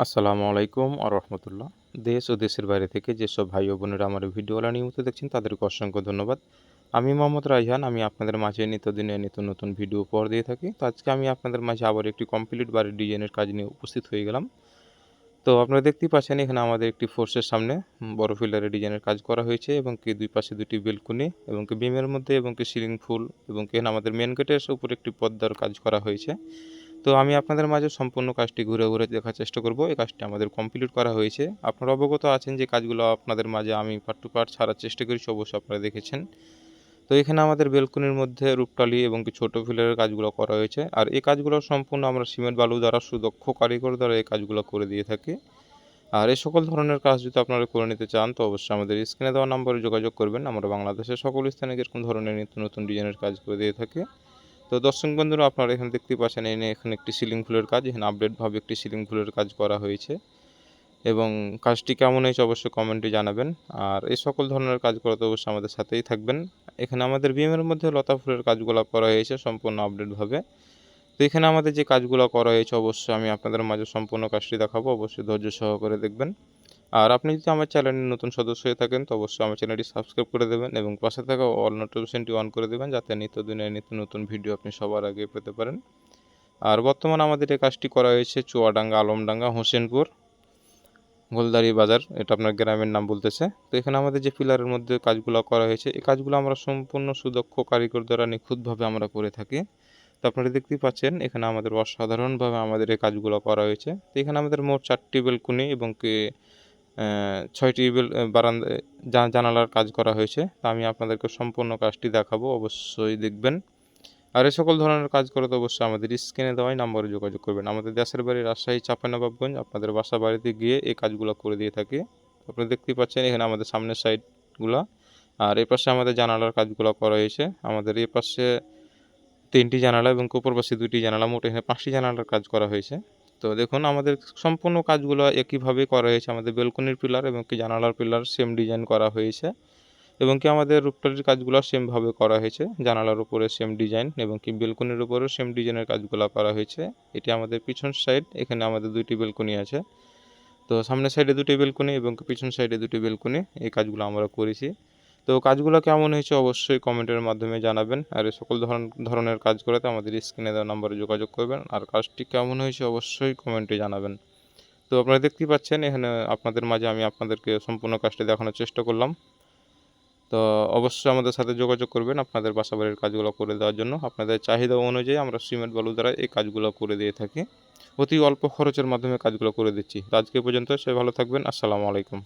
আসসালামু আলাইকুম রহমতুল্লাহ। দেশ ও দেশের বাইরে থেকে যেসব ভাই ও বোনেরা আমার ভিডিওগুলো নিয়মিত দেখছেন তাদেরকে অসংখ্য ধন্যবাদ। আমি মোহাম্মদ রাইহান। আমি আপনাদের মাঝে নিত্যদিনের নিত্য নতুন ভিডিও উপহার দিয়ে থাকি। তো আজকে আমি আপনাদের মাঝে আবার একটি কমপ্লিট বাড়ির ডিজাইনের কাজ নিয়ে উপস্থিত হয়ে গেলাম। তো আপনারা দেখতেই পাচ্ছেন এখানে আমাদের একটি ফোর্সের সামনে বড় ফিলারের ডিজাইনের কাজ করা হয়েছে এবং কি দুই পাশে দুটি বেলকনি এবং কি বিমের মধ্যে এবং কি সিলিং ফুল এবং কি এখানে আমাদের মেন গেটের উপর একটি পর্দার কাজ করা হয়েছে। তো আমি আপনাদের মাঝে সম্পূর্ণ কাজটি ঘুরে ঘুরে দেখার চেষ্টা করব। এই কাজটি আমাদের কমপ্লিট করা হয়েছে। আপনারা অবগত আছেন যে কাজগুলো আপনাদের মাঝে আমি পার্ট টু পার্ট ছাড়ার চেষ্টা করেছি, অবশ্যই আপনারা দেখেছেন। তো এখানে আমাদের বেলকনির মধ্যে রূপটালি এবং কি ছোট ফিলারের কাজগুলো করা হয়েছে, আর এই কাজগুলো সম্পূর্ণ আমরা সিমেন্ট বালু দ্বারা সুদক্ষ কারিগর দ্বারা এই কাজগুলো করে দিয়ে থাকি। আর এই সকল ধরনের কাজ যদি আপনারা করে নিতে চান তো অবশ্যই আমাদের স্ক্রিনে দেওয়া নম্বরে যোগাযোগ করবেন। আমরা বাংলাদেশের সকল স্থানে এরকম ধরনের নিত্য নতুন ডিজাইনের কাজ করে দিয়ে থাকি। তো দর্শক বন্ধুরা, আপনারা এখানে দেখতেই পাচ্ছেন এখানে একটি সিলিং ফুলের কাজ, এখানে আপডেটভাবে একটি সিলিং ফুলের কাজ করা হয়েছে এবং কাজটি কেমন হয়েছে অবশ্যই কমেন্টে জানাবেন। আর এই সকল ধরনের কাজ করতে অবশ্যই আমাদের সাথেই থাকবেন। এখানে আমাদের বিমের মধ্যে লতা ফুলের কাজগুলো করা হয়েছে সম্পূর্ণ আপডেটভাবে। তো এখানে আমাদের যে কাজগুলো করা হয়েছে অবশ্যই আমি আপনাদের মাঝে সম্পূর্ণ কাজটি দেখাবো, অবশ্যই ধৈর্য সহকারে দেখবেন। আর আপনি যদি আমার চ্যানেলের নতুন সদস্য হয়ে থাকেন তো অবশ্যই আমার চ্যানেলটি সাবস্ক্রাইব করে দেবেন এবং পাশে থাকা অল নোটিফিকেশনটি অন করে দেবেন, যাতে নিত্যদিনের নিত্য নতুন ভিডিও আপনি সবার আগে পেতে পারেন। আর বর্তমানে আমাদের এই কাজটি করা হয়েছে চুয়াডাঙ্গা, আলমডাঙ্গা, হোসেনপুর, গোলদারি বাজার, এটা আপনার গ্রামের নাম বলতেছে। তো এখানে আমাদের যে পিলারের মধ্যে কাজগুলো করা হয়েছে এই কাজগুলো আমরা সম্পূর্ণ সুদক্ষ কারিগর দ্বারা নিখুঁতভাবে আমরা করে থাকি। তো আপনারা দেখতেই পাচ্ছেন এখানে আমাদের অসাধারণভাবে আমাদের এই কাজগুলো করা হয়েছে। তো এখানে আমাদের মোট 4টি বেলকনি এবং কি 6টি বারান্দা জানালার কাজ করা হয়েছে। তো আমি আপনাদেরকে সম্পূর্ণ কাজটি দেখাবো, অবশ্যই দেখবেন। আর এই সকল ধরনের কাজ করতে অবশ্যই আমাদের স্ক্রিনে দেওয়াই নম্বরে যোগাযোগ করবেন। আমাদের দেশের বাড়ি রাজশাহী, চাঁপাইনবাবগঞ্জ, আপনাদের বাসা বাড়িতে গিয়ে এই কাজগুলো করে দিয়ে থাকি। আপনারা দেখতেই পাচ্ছেন এখানে আমাদের সামনের সাইডগুলা, আর এই পাশে আমাদের জানালার কাজগুলো করা হয়েছে। আমাদের এই পাশে 3টি জানালা এবং অপর পাশে 2টি জানালা, মোট এখানে 5টি জানালার কাজ করা হয়েছে। তো দেখুন আমাদের সম্পূর্ণ কাজগুলো একইভাবে করা হয়েছে। আমাদের বেলকনির পিলার এবং কি জানালার পিলার সেম ডিজাইন করা হয়েছে এবং কি আমাদের রূপটালির কাজগুলো সেমভাবে করা হয়েছে। জানালার উপরে সেম ডিজাইন এবং কি বেলকনির উপরেও সেম ডিজাইনের কাজগুলো করা হয়েছে। এটি আমাদের পিছন সাইড, এখানে আমাদের 2টি বেলকনি আছে। তো সামনের সাইডে 2টি বেলকনি এবং পিছন সাইডে 2টি বেলকনি, এই কাজগুলো আমরা করেছি। তো কাজগুলো কেমন হয়েছে অবশ্যই কমেন্টের মাধ্যমে জানাবেন। আর এই সকল ধরনের কাজ করাতে আমাদের স্ক্রিনে দেওয়া নম্বরে যোগাযোগ করবেন। আর কাজটি কেমন হয়েছে অবশ্যই কমেন্টে জানাবেন। তো আপনারা দেখতেই পাচ্ছেন এখানে আপনাদের মাঝে আমি আপনাদেরকে সম্পূর্ণ কাজটি দেখানোর চেষ্টা করলাম। তো অবশ্যই আমাদের সাথে যোগাযোগ করবেন আপনাদের বাসাবাড়ির কাজগুলো করে দেওয়ার জন্য। আপনাদের চাহিদা অনুযায়ী আমরা সিমেন্ট বালু দ্বারা এই কাজগুলো করে দিয়ে থাকি। অতি অল্প খরচের মাধ্যমে কাজগুলো করে দিচ্ছি। তো আজকে পর্যন্ত সবাই ভালো থাকবেন। আসসালামু আলাইকুম।